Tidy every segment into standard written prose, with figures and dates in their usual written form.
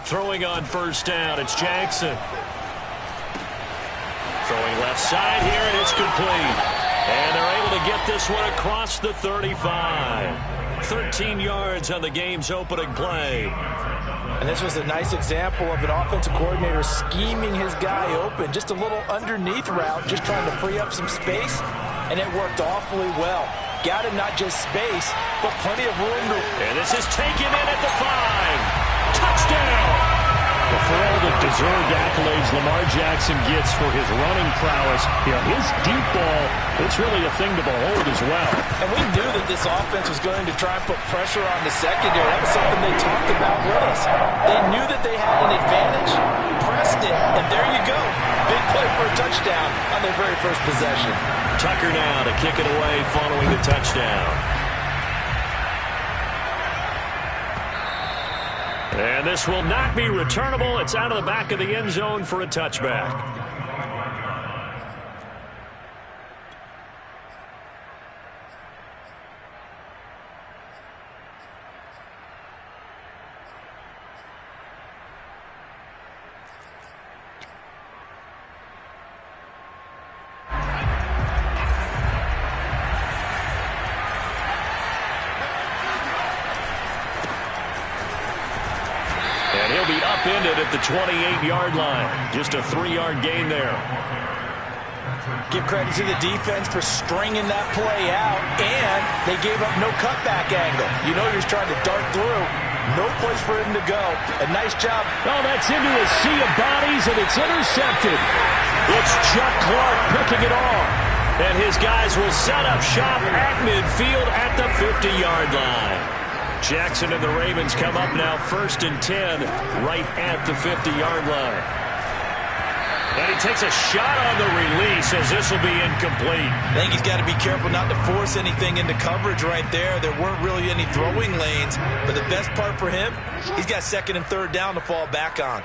Throwing on first down, it's Jackson. Throwing left side here, and it's complete. And they're able to get this one across the 35. 13 yards on the game's opening play. And this was a nice example of an offensive coordinator scheming his guy open. Just a little underneath route, just trying to free up some space, and it worked awfully well. Got him not just space, but plenty of room to... And this is taken in at the 5. Touchdown! Well, for all the deserved accolades Lamar Jackson gets for his running prowess, his deep ball, it's really a thing to behold as well. And we knew that this offense was going to try and put pressure on the secondary. That was something they talked about with us. They knew that they had an advantage, pressed it, and there you go. Big play for a touchdown on their very first possession. Tucker now to kick it away following the touchdown. And this will not be returnable. It's out of the back of the end zone for a touchback. Upended at the 28-yard line. Just a 3-yard gain there. Give credit to the defense for stringing that play out, and they gave up no cutback angle. You know you're trying to dart through. No place for him to go. A nice job. Oh, that's into a sea of bodies, and it's intercepted. It's Chuck Clark picking it off. And his guys will set up shop at midfield at the 50-yard line. Jackson and the Ravens come up now 1st and 10 right at the 50-yard line. And he takes a shot on the release as this will be incomplete. I think he's got to be careful not to force anything into coverage right there. There weren't really any throwing lanes. But the best part for him, he's got 2nd and 3rd down to fall back on.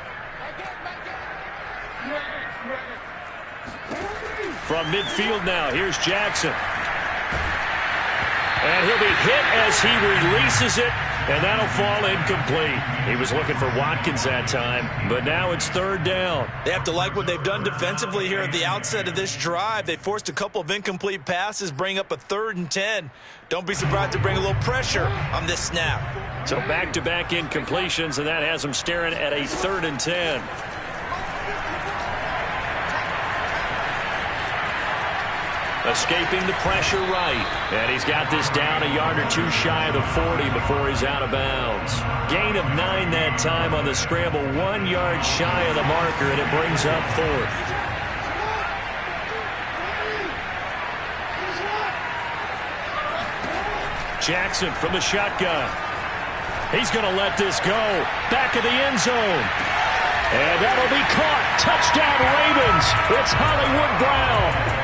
From midfield now, here's Jackson. And he'll be hit as he releases it, and that'll fall incomplete. He was looking for Watkins that time, but now it's 3rd down. They have to like what they've done defensively here at the outset of this drive. They forced a couple of incomplete passes, bring up a 3rd and 10. Don't be surprised to bring a little pressure on this snap. So back-to-back incompletions, and that has them staring at a 3rd and 10. Escaping the pressure right. And he's got this down a yard or two shy of the 40 before he's out of bounds. Gain of 9 that time on the scramble. 1 yard shy of the marker, and it brings up 4th. Jackson from the shotgun. He's going to let this go. Back of the end zone. And that'll be caught. Touchdown Ravens. It's Hollywood Brown.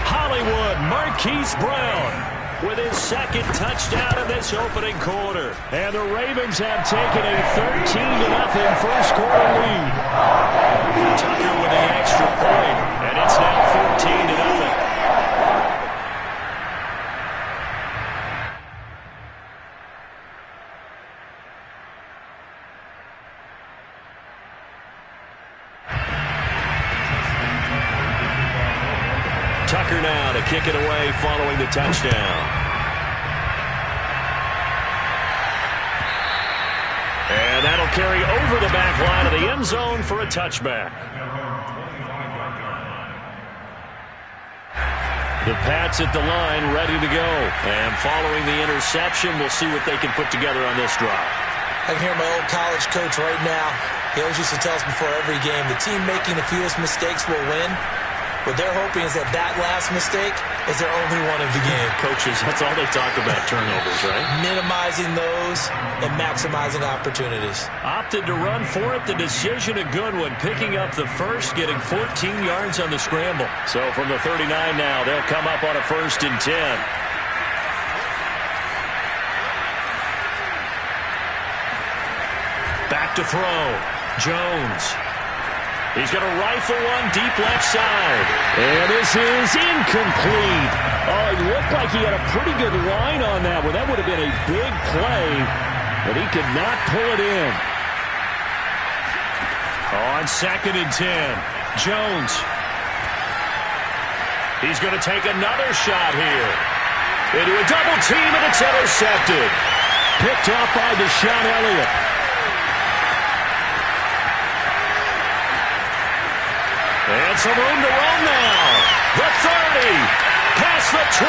Hollywood, Marquise Brown with his 2nd touchdown in this opening quarter. And the Ravens have taken a 13-0 first quarter lead. Tucker with the extra point, and it's now 14-0. Tucker now to kick it away following the touchdown. And that'll carry over the back line of the end zone for a touchback. The Pats at the line ready to go. And following the interception, we'll see what they can put together on this drive. I can hear my old college coach right now. He always used to tell us before every game, the team making the fewest mistakes will win. What they're hoping is that last mistake is their only one of the game. Coaches, that's all they talk about, turnovers, right? Minimizing those and maximizing opportunities. Opted to run for it. The decision a good one. Picking up the first, getting 14 yards on the scramble. So from the 39 now, they'll come up on a 1st and 10. Back to throw. Jones. He's going to rifle one deep left side. And this is incomplete. Oh, it looked like he had a pretty good line on that one. That would have been a big play. but he could not pull it in. On 2nd and 10, Jones. He's going to take another shot here. Into a double team, and it's intercepted. Picked off by Deshaun Elliott. And some room to run now. The 30, past the 20.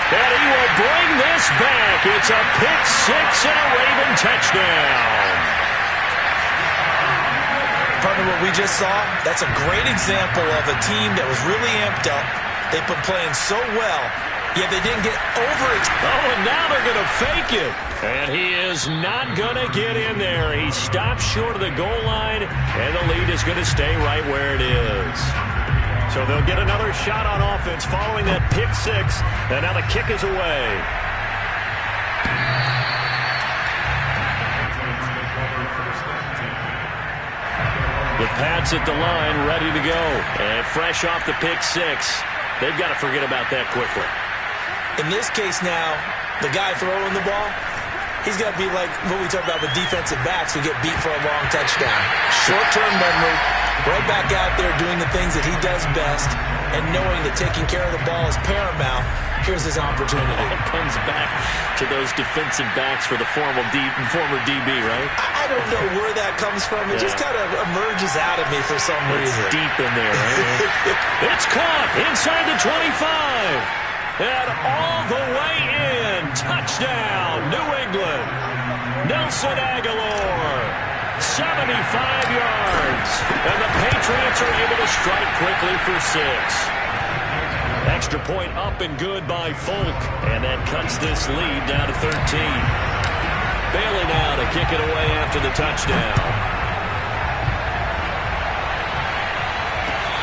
And he will bring this back. It's a pick six and a Raven touchdown. Partner, what we just saw, that's a great example of a team that was really amped up. They've been playing so well, yet they didn't get overextended. Oh, and now they're going to fake it. And he is not going to get in there. He stops short of the goal line, and the lead is going to stay right where it is. So they'll get another shot on offense following that pick six, and now the kick is away. The Pats at the line, ready to go. And fresh off the pick six. They've got to forget about that quickly. In this case now, the guy throwing the ball, he's got to be like what we talk about with defensive backs who get beat for a long touchdown. Short-term memory, right back out there doing the things that he does best, and knowing that taking care of the ball is paramount. Here's his opportunity. It comes back to those defensive backs for the former DB, right? I don't know where that comes from. It just kind of emerges out of me for some reason. It's deep in there, right? It's caught inside the 25. And all the way in. Touchdown, New England. Nelson Aguilar. 75 yards. And the Patriots are able to strike quickly for 6. Extra point up and good by Folk. And that cuts this lead down to 13. Bailey now to kick it away after the touchdown.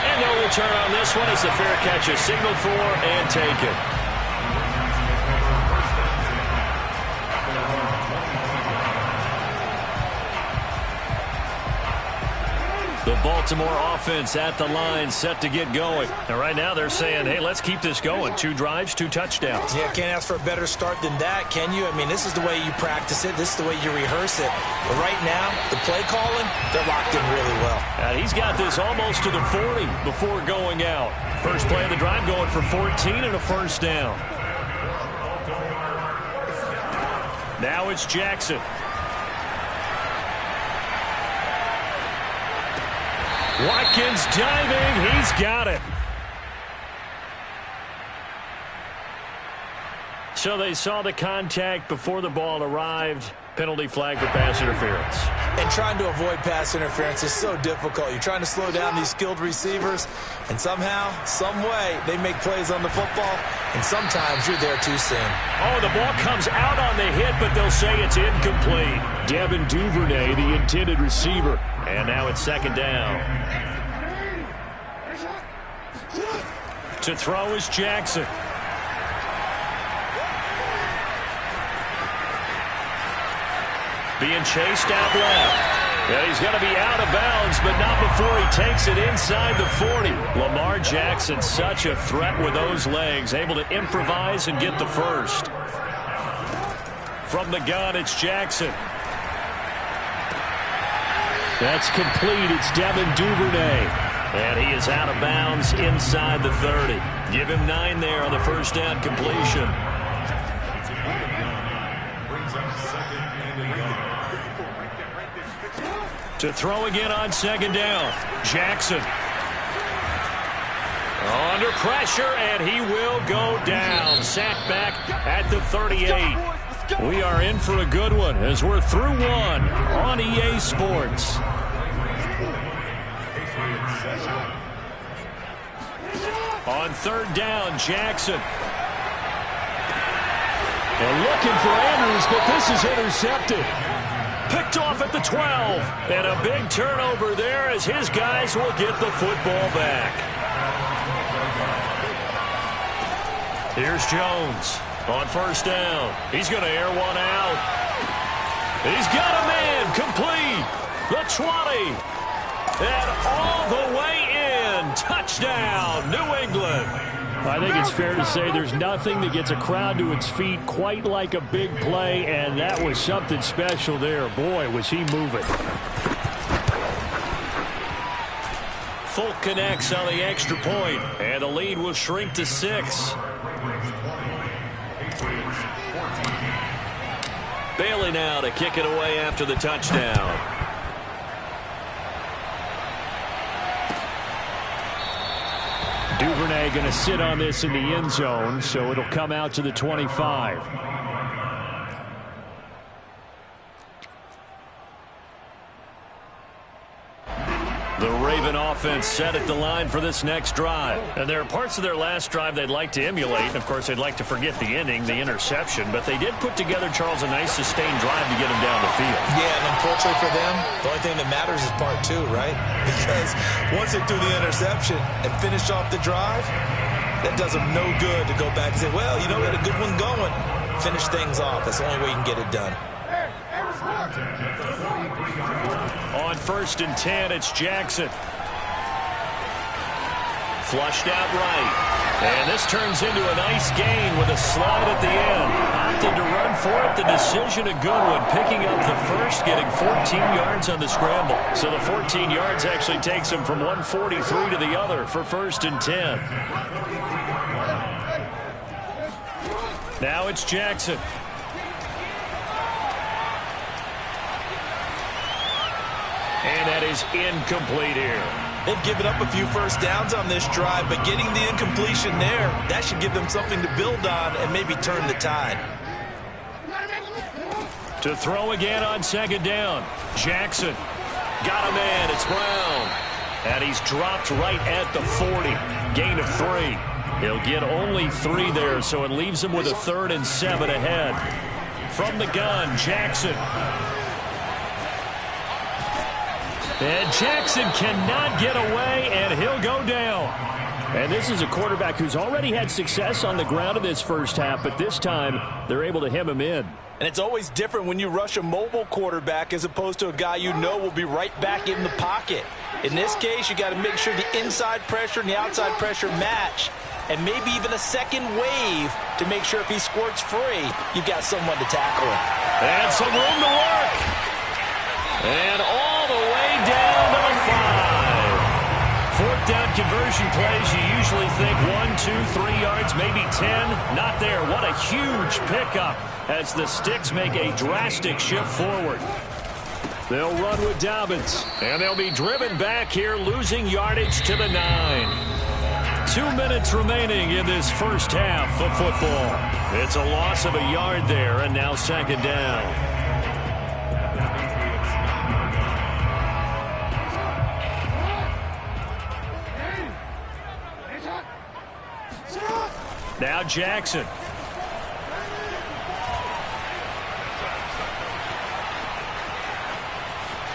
And no return on this one. It's a fair catch, a signal for, and taken. The Baltimore offense at the line, set to get going. And right now they're saying, hey, let's keep this going. 2 drives, 2 touchdowns. Yeah, can't ask for a better start than that, can you? I mean, this is the way you practice it. This is the way you rehearse it. But right now, the play calling, they're locked in really well. And he's got this almost to the 40 before going out. First play of the drive going for 14 and a first down. Now it's Jackson. Watkins diving. He's got it. So they saw the contact before the ball arrived. Penalty flag for pass interference. And trying to avoid pass interference is so difficult. You're trying to slow down these skilled receivers, and somehow, some way, they make plays on the football, and sometimes you're there too soon. Oh, the ball comes out on the hit, but they'll say it's incomplete. Devin Duvernay, the intended receiver. And now it's second down. To throw is Jackson. Being chased out left. And he's going to be out of bounds, but not before he takes it inside the 40. Lamar Jackson, such a threat with those legs, able to improvise and get the first. From the gun, it's Jackson. That's complete. It's Devin Duvernay. And he is out of bounds inside the 30. Give him 9 there on the first down completion. To throw again on second down. Jackson. Under pressure, and he will go down. Sacked back at the 38. We are in for a good one as we're through one on EA Sports. On third down, Jackson. And looking for Andrews, but this is intercepted. Picked off at the 12. And a big turnover there as his guys will get the football back. Here's Jones on first down. He's going to air one out. He's got a man complete. The 20. And all the way in. Touchdown, New England. I think it's fair to say there's nothing that gets a crowd to its feet quite like a big play, and that was something special there. Boy, was he moving. Folk connects on the extra point, and the lead will shrink to 6. Bailey now to kick it away after the touchdown. Duvernay going to sit on this in the end zone, so it'll come out to the 25. The Raven offense set at the line for this next drive. And there are parts of their last drive they'd like to emulate. And, of course, they'd like to forget the inning, the interception. But they did put together, Charles, a nice sustained drive to get them down the field. Yeah, and unfortunately for them, the only thing that matters is part 2, right? Because once they do the interception and finish off the drive, that does them no good to go back and say, well, you know, we had a good one going. Finish things off. That's the only way you can get it done. On 1st and 10, it's Jackson. Flushed out right. And this turns into a nice gain with a slide at the end. Opted to run for it. The decision a good one. Picking up the first, getting 14 yards on the scramble. So the 14 yards actually takes him from 143 to the other for 1st and 10. Now it's Jackson. And that is incomplete here. They've given up a few first downs on this drive, but getting the incompletion there, that should give them something to build on and maybe turn the tide. To throw again on 2nd down. Jackson. Got a man. It's Brown. And he's dropped right at the 40. Gain of 3. He'll get only 3 there, so it leaves him with a 3rd and 7 ahead. From the gun, Jackson. And Jackson cannot get away, and he'll go down. And this is a quarterback who's already had success on the ground in this first half, but this time they're able to hem him in. And it's always different when you rush a mobile quarterback as opposed to a guy you know will be right back in the pocket. In this case, you got to make sure the inside pressure and the outside pressure match, and maybe even a second wave to make sure if he squirts free, you've got someone to tackle him. And some room to work. And all the way down to the 5. 4th down conversion plays, you usually think 1, 2, 3 yards, maybe 10. Not there. What a huge pickup as the Sticks make a drastic shift forward. They'll run with Dobbins, and they'll be driven back here, losing yardage to the 9. 2 minutes remaining in this first half of football. It's a loss of a yard there, and now 2nd down. Now Jackson.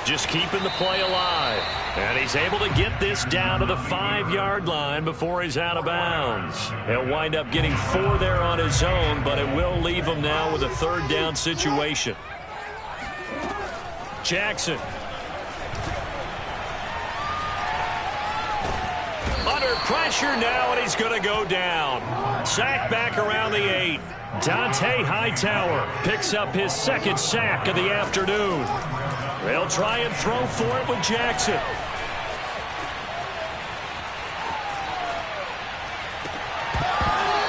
Just keeping the play alive. And he's able to get this down to the 5-yard line before he's out of bounds. He'll wind up getting 4 there on his own, but it will leave him now with a 3rd down situation. Jackson. Under pressure now, and he's going to go down. Sack back around the 8. Dante Hightower picks up his 2nd sack of the afternoon. They'll try and throw for it with Jackson.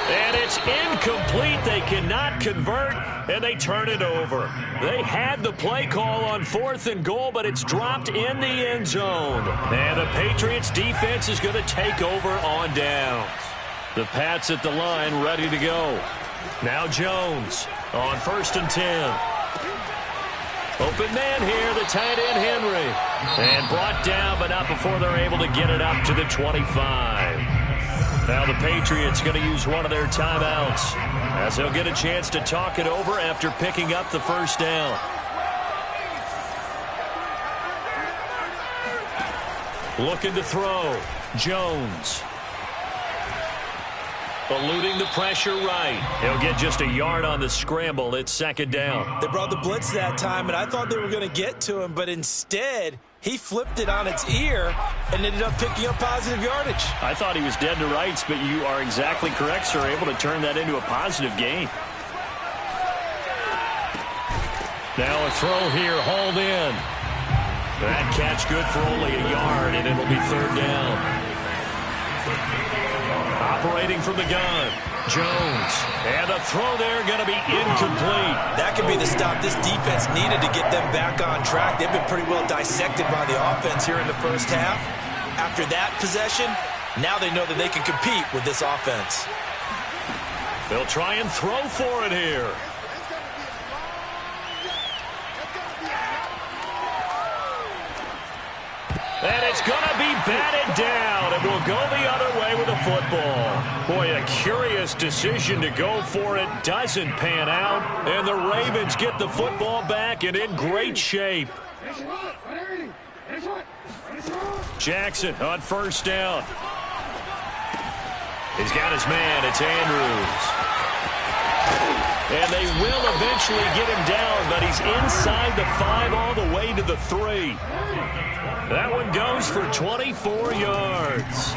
And it's incomplete. They cannot convert, and they turn it over. They had the play call on 4th and goal, but it's dropped in the end zone. And the Patriots defense is going to take over on downs. The Pats at the line ready to go. Now Jones on 1st and 10. Open man here, the tight end Henry. And brought down, but not before they're able to get it up to the 25. Now the Patriots going to use one of their timeouts as they'll get a chance to talk it over after picking up the 1st down. Looking to throw. Jones. Eluding the pressure right. He'll get just a yard on the scramble. It's 2nd down. They brought the blitz that time, and I thought they were going to get to him, but instead He flipped it on its ear and ended up picking up positive yardage. I thought he was dead to rights, but you are exactly correct, sir. Able to turn that into a positive gain. Now a throw here, hauled in. That catch good for only a yard, and it'll be third down. Operating from the gun, Jones. And the throw there going to be incomplete. That could be the stop this defense needed to get them back on track. They've been pretty well dissected by the offense here in the first half. After that possession, now they know that they can compete with this offense. They'll try and throw for it here. And it's going to be batted down. It will go the other way with the football. Boy, a curious decision to go for it. Doesn't pan out. And the Ravens get the football back and in great shape. Jackson on first down. He's got his man. It's Andrews. And they will eventually get him down, but he's inside the 5 all the way to the 3. That one goes for 24 yards.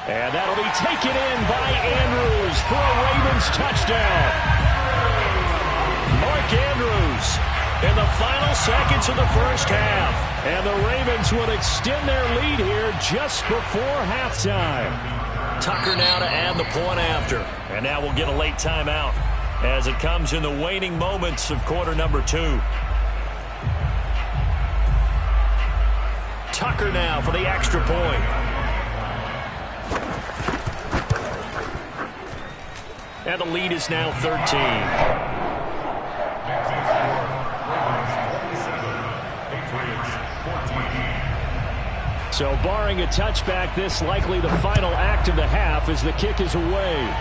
And that'll be taken in by Andrews for a Ravens touchdown. Mark Andrews in the final seconds of the first half. And the Ravens will extend their lead here just before halftime. Tucker now to add the point after. And now we'll get a late timeout as it comes in the waning moments of quarter number 2. Tucker now for the extra point. And the lead is now 13. So barring a touchback, this likely the final act of the half as the kick is away.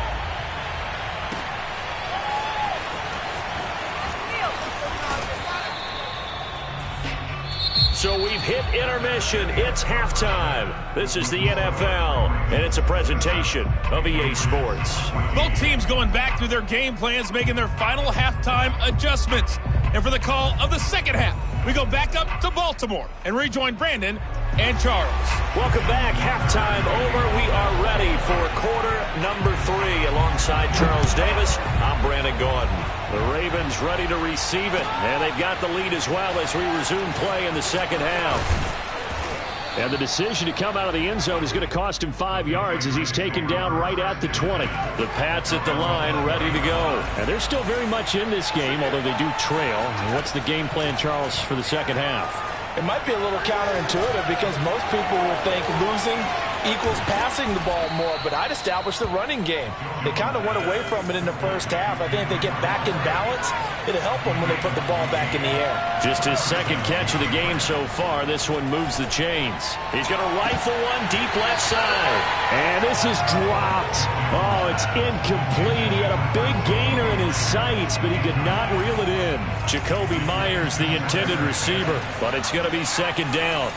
So we've hit intermission. It's halftime. This is the NFL, and it's a presentation of EA Sports. Both teams going back through their game plans, making their final halftime adjustments. And for the call of the second half, we go back up to Baltimore and rejoin Brandon and Charles. Welcome back. Halftime over. We are ready for quarter number 3 alongside Charles Davis. I'm Brandon Gordon. The Ravens ready to receive it, and they've got the lead as well as we resume play in the second half. And the decision to come out of the end zone is going to cost him 5 yards as he's taken down right at the 20. The Pats at the line ready to go. And they're still very much in this game, although they do trail. And what's the game plan, Charles, for the second half? It might be a little counterintuitive because most people will think losing equals passing the ball more, but I'd establish the running game. They kind of went away from it in the first half. I think if they get back in balance, it'll help them when they put the ball back in the air. Just his second catch of the game so far. This one moves the chains. He's going to rifle one deep left side. And this is dropped. Oh, it's incomplete. He had a big gainer in his sights, but he could not reel it in. Jacoby Myers, the intended receiver, but it's going to be second down.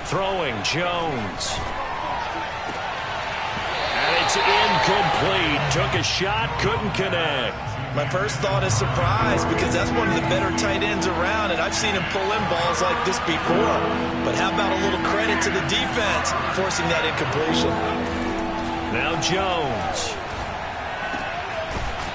Throwing, Jones. And it's incomplete. Took a shot, couldn't connect. My first thought is surprise because that's one of the better tight ends around, and I've seen him pull in balls like this before. But how about a little credit to the defense forcing that incompletion? Now Jones.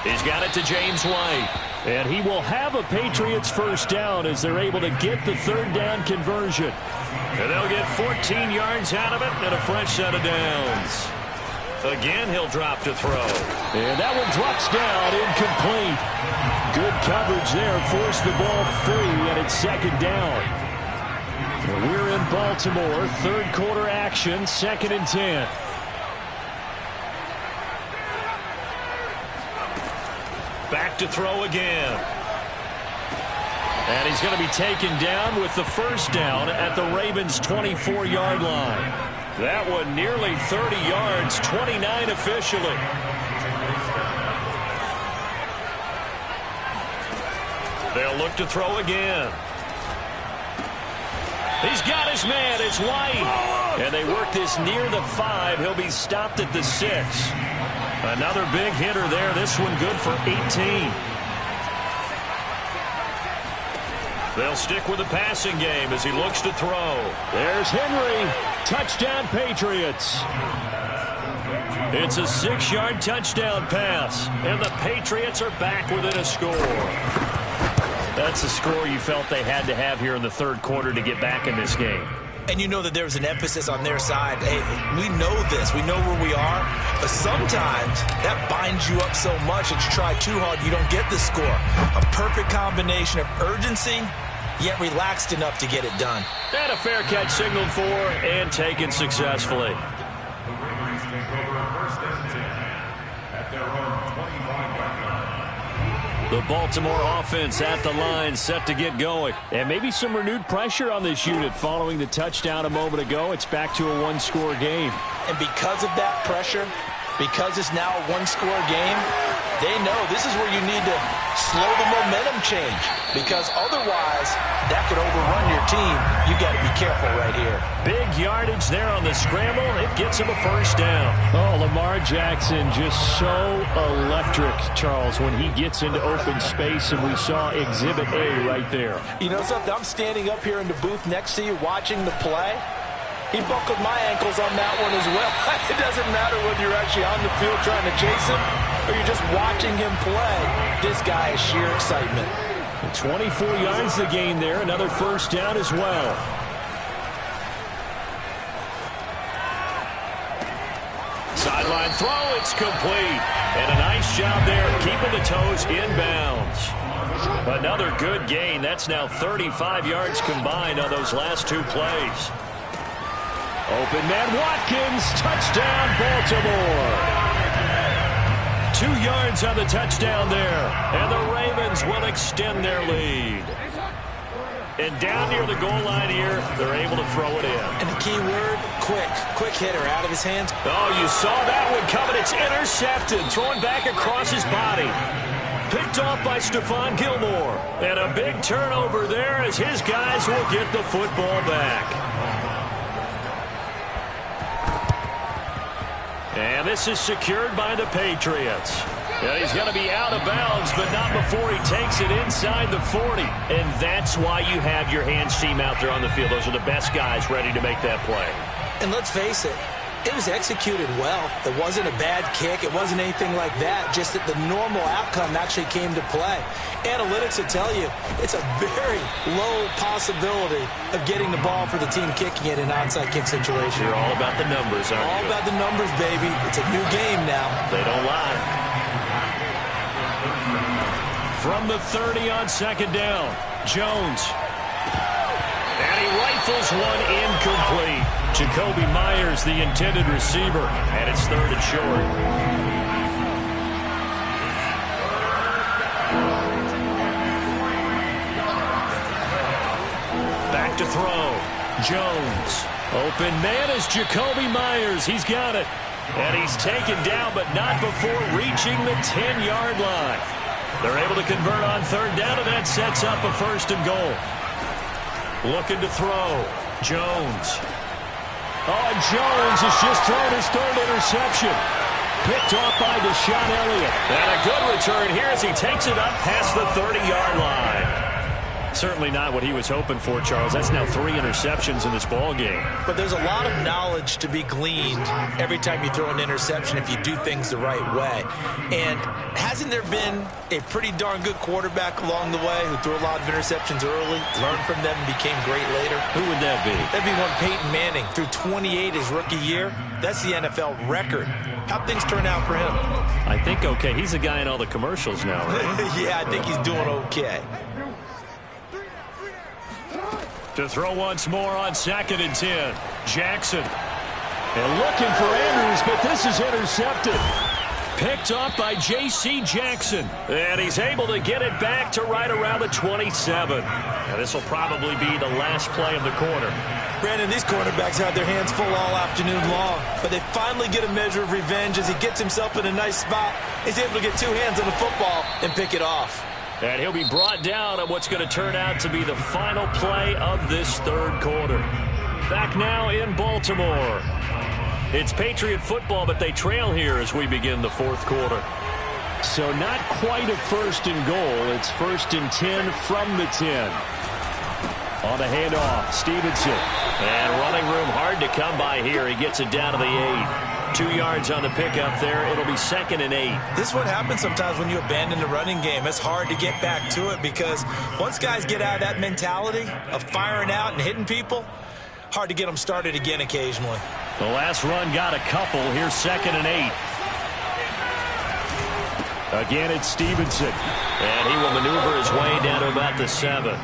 He's got it to James White. And he will have a Patriots first down as they're able to get the third down conversion. And they'll get 14 yards out of it and a fresh set of downs. Again, he'll drop to throw. And that one drops down, incomplete. Good coverage there, forced the ball free, and it's second down. We're in Baltimore, third quarter action, 2nd and 10. Back to throw again. And he's going to be taken down with the first down at the Ravens' 24-yard line. That one nearly 30 yards, 29 officially. They'll look to throw again. He's got his man. It's White. And they work this near the 5. He'll be stopped at the 6. Another big hitter there. This one good for 18. They'll stick with the passing game as he looks to throw. There's Henry. Touchdown, Patriots. It's a 6-yard touchdown pass. And the Patriots are back within a score. That's the score you felt they had to have here in the third quarter to get back in this game. And you know that there was an emphasis on their side. Hey, we know this. We know where we are. But sometimes that binds you up so much that you try too hard, you don't get the score. A perfect combination of urgency, yet relaxed enough to get it done. And a fair catch signaled for and taken successfully. The Baltimore offense at the line, set to get going. And maybe some renewed pressure on this unit following the touchdown a moment ago. It's back to a one-score game. And because of that pressure, because it's now a one-score game, they know this is where you need to slow the momentum change, because otherwise that could overrun your team. You got to be careful right here. Big yardage there on the scramble. It gets him a first down. Oh, Lamar Jackson just so electric, Charles, when he gets into open space, and we saw Exhibit A right there. You know something? I'm standing up here in the booth next to you watching the play. He buckled my ankles on that one as well. It doesn't matter whether you're actually on the field trying to chase him or you're just watching him play. This guy is sheer excitement. 24 yards the gain there. Another first down as well. Sideline throw, it's complete. And a nice job there of keeping the toes inbounds. Another good gain. That's now 35 yards combined on those last two plays. Open man Watkins, touchdown Baltimore. 2 yards on the touchdown there. And the Ravens will extend their lead. And down near the goal line here, they're able to throw it in. And the key word, quick. Quick hitter out of his hands. Oh, you saw that one coming. It's intercepted. Thrown back across his body. Picked off by Stephon Gilmore. And a big turnover there as his guys will get the football back. And this is secured by the Patriots. And he's going to be out of bounds, but not before he takes it inside the 40. And that's why you have your hands team out there on the field. Those are the best guys ready to make that play. And let's face it, it was executed well. It wasn't a bad kick. It wasn't anything like that. Just that the normal outcome actually came to play. Analytics will tell you it's a very low possibility of getting the ball for the team kicking it in an onside kick situation. You're all about the numbers, aren't you? All about the numbers, baby. It's a new game now. They don't lie. From the 30 on second down, Jones. And he rifles one incomplete. Jacoby Myers, the intended receiver, and it's third and short. Back to throw. Jones. Open man is Jacoby Myers. He's got it. And he's taken down, but not before reaching the 10-yard line. They're able to convert on third down, and that sets up a first and goal. Looking to throw. Jones. Oh, Jones has just thrown his third interception. Picked off by Deshaun Elliott. And a good return here as he takes it up past the 30-yard line. Certainly not what he was hoping for, Charles. That's now 3 interceptions in this ball game. But there's a lot of knowledge to be gleaned every time you throw an interception if you do things the right way. And hasn't there been a pretty darn good quarterback along the way who threw a lot of interceptions early, learned from them, and became great later? Who would that be? That'd be one Peyton Manning. Threw 28 his rookie year. That's the NFL record. How'd things turn out for him? I think okay. He's the guy in all the commercials now, right? Yeah, I think he's doing okay. To throw once more on 2nd and 10. Jackson. And looking for Andrews, but this is intercepted. Picked off by J.C. Jackson. And he's able to get it back to right around the 27. And this will probably be the last play of the quarter. Brandon, these quarterbacks had their hands full all afternoon long, but they finally get a measure of revenge as he gets himself in a nice spot. He's able to get 2 hands on the football and pick it off. And he'll be brought down on what's going to turn out to be the final play of this third quarter. Back now in Baltimore. It's Patriot football, but they trail here as we begin the fourth quarter. So not quite a 1st and goal. It's 1st and 10 from the 10. On the handoff, Stevenson. And running room hard to come by here. He gets it down to the 8. 2 yards on the pickup there. It'll be 2nd and 8. This is what happens sometimes when you abandon the running game. It's hard to get back to it because once guys get out of that mentality of firing out and hitting people, hard to get them started again occasionally. The last run got a couple. Here's 2nd and 8. Again, it's Stevenson. And he will maneuver his way down to about the 7.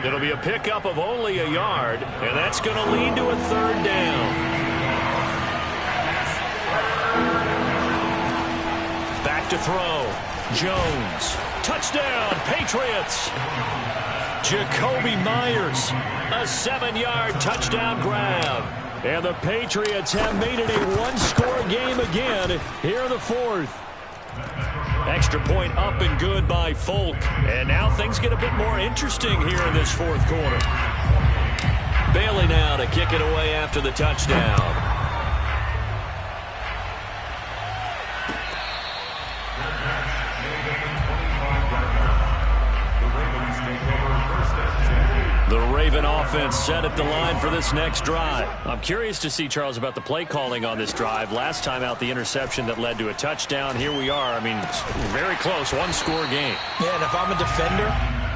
It'll be a pickup of only a yard, and that's going to lead to a 3rd down. Back to throw. Jones. Touchdown, Patriots. Jacoby Myers. A 7-yard touchdown grab. And the Patriots have made it a 1-score game again here in the 4th. Extra point up and good by Folk. And now things get a bit more interesting here in this 4th quarter. Bailey now to kick it away after the touchdown. The Raven offense set at the line for this next drive. I'm curious to see, Charles, about the play calling on this drive. Last time out, the interception that led to a touchdown. Here we are. I mean, very close, 1-score game. Yeah, and if I'm a defender,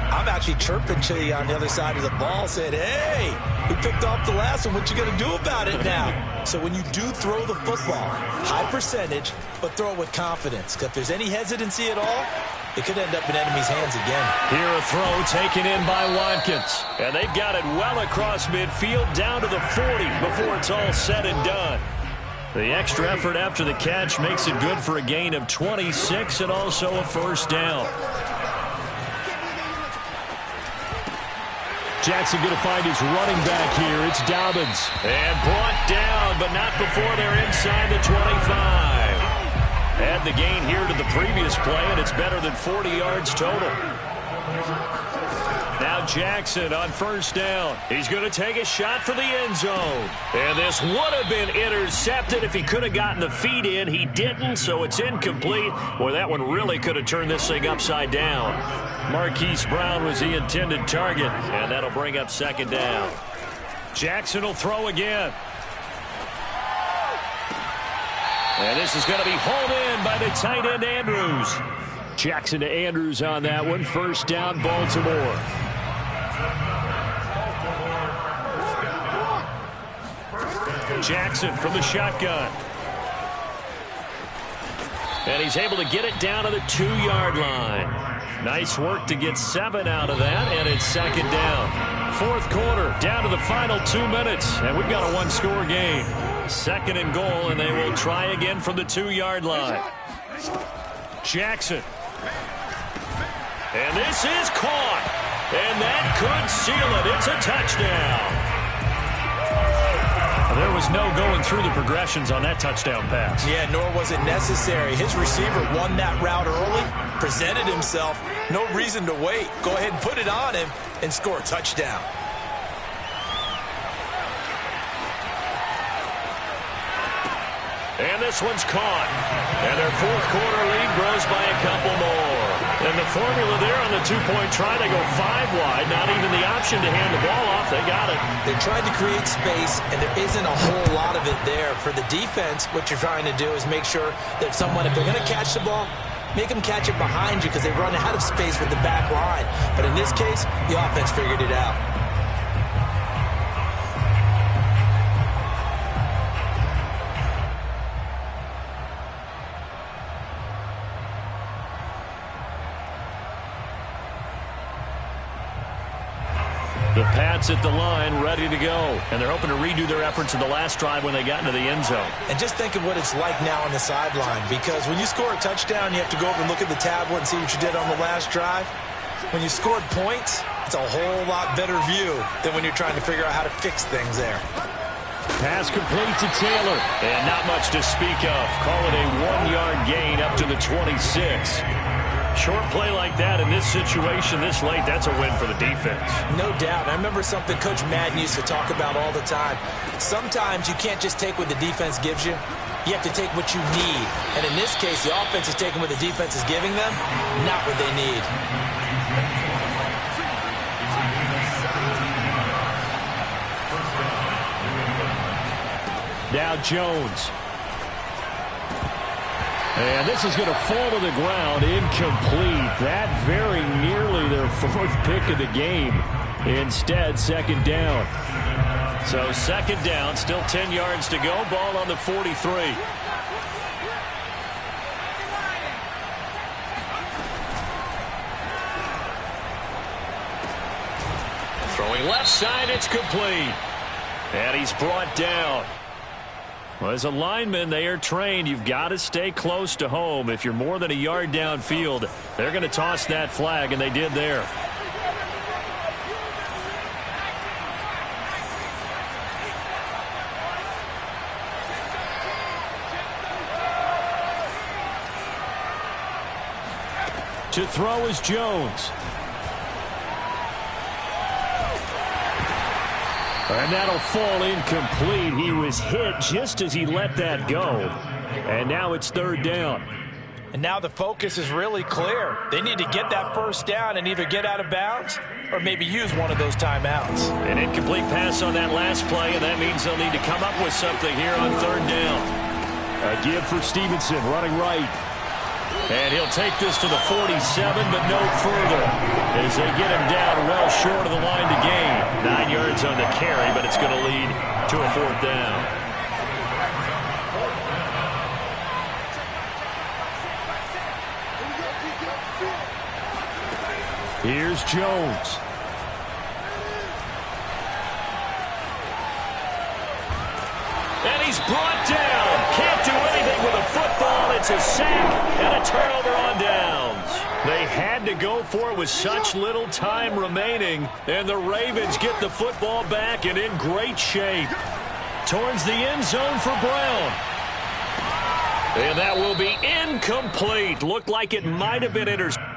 I'm actually chirping to you on the other side of the ball, saying, hey, we picked off the last one. What you going to do about it now? So when you do throw the football, high percentage, but throw it with confidence. Because if there's any hesitancy at all, it could end up in enemy's hands again. Here a throw taken in by Watkins. And they've got it well across midfield down to the 40 before it's all said and done. The extra effort after the catch makes it good for a gain of 26 and also a 1st down. Jackson going to find his running back here. It's Dobbins. And brought down, but not before they're inside the 25. Add the gain here to the previous play, and it's better than 40 yards total. Now Jackson on 1st down. He's going to take a shot for the end zone. And this would have been intercepted if he could have gotten the feet in. He didn't, so it's incomplete. Boy, that one really could have turned this thing upside down. Marquise Brown was the intended target, and that'll bring up 2nd down. Jackson will throw again. And this is going to be hauled in by the tight end Andrews. Jackson to Andrews on that one. 1st down, Baltimore. Jackson from the shotgun. And he's able to get it down to the 2-yard line. Nice work to get 7 out of that, and it's 2nd down. 4th quarter, down to the final 2 minutes, and we've got a 1-score game. 2nd and goal, and they will try again from the 2-yard line. Jackson. And this is caught. And that could seal it. It's a touchdown. There was no going through the progressions on that touchdown pass. Yeah, nor was it necessary. His receiver won that route early, presented himself. No reason to wait. Go ahead and put it on him and score a touchdown. And this one's caught. And their 4th quarter lead grows by a couple more. And the formula there on the 2-point try, they go 5 wide. Not even the option to hand the ball off. They got it. They tried to create space, and there isn't a whole lot of it there. For the defense, what you're trying to do is make sure that if they're going to catch the ball, make them catch it behind you because they run out of space with the back line. But in this case, the offense figured it out. The Pats at the line, ready to go. And they're hoping to redo their efforts in the last drive when they got into the end zone. And just think of what it's like now on the sideline, because when you score a touchdown, you have to go over and look at the tablet and see what you did on the last drive. When you scored points, it's a whole lot better view than when you're trying to figure out how to fix things there. Pass complete to Taylor. And not much to speak of. Call it a 1-yard gain up to the 26. Short play like that in this situation this late, that's a win for the defense. No doubt. I remember something Coach Madden used to talk about all the time. Sometimes you can't just take what the defense gives you. You have to take what you need. And in this case, the offense is taking what the defense is giving them, not what they need. Now Jones. And this is going to fall to the ground, incomplete. That very nearly their fourth pick of the game. Instead, second down. So second down, still 10 yards to go. Ball on the 43. Throwing left side, it's complete. And he's brought down. Well, as a lineman, they are trained. You've got to stay close to home. If you're more than a yard downfield, they're going to toss that flag, and they did there. To throw is Jones. And that'll fall incomplete. He was hit just as he let that go. And now it's third down. And now the focus is really clear. They need to get that first down and either get out of bounds or maybe use one of those timeouts. An incomplete pass on that last play, and that means they'll need to come up with something here on third down. A give for Stevenson, running right. And he'll take this to the 47, but no further, as they get him down well short of the line to gain. 9 yards on the carry, but it's going to lead to a fourth down. Here's Jones. And he's brought down. Can't do anything with a football. It's a sack and a turnover on downs. They had to go for it with such little time remaining. And the Ravens get the football back and in great shape. Towards the end zone for Brown. And that will be incomplete. Looked like it might have been intercepted.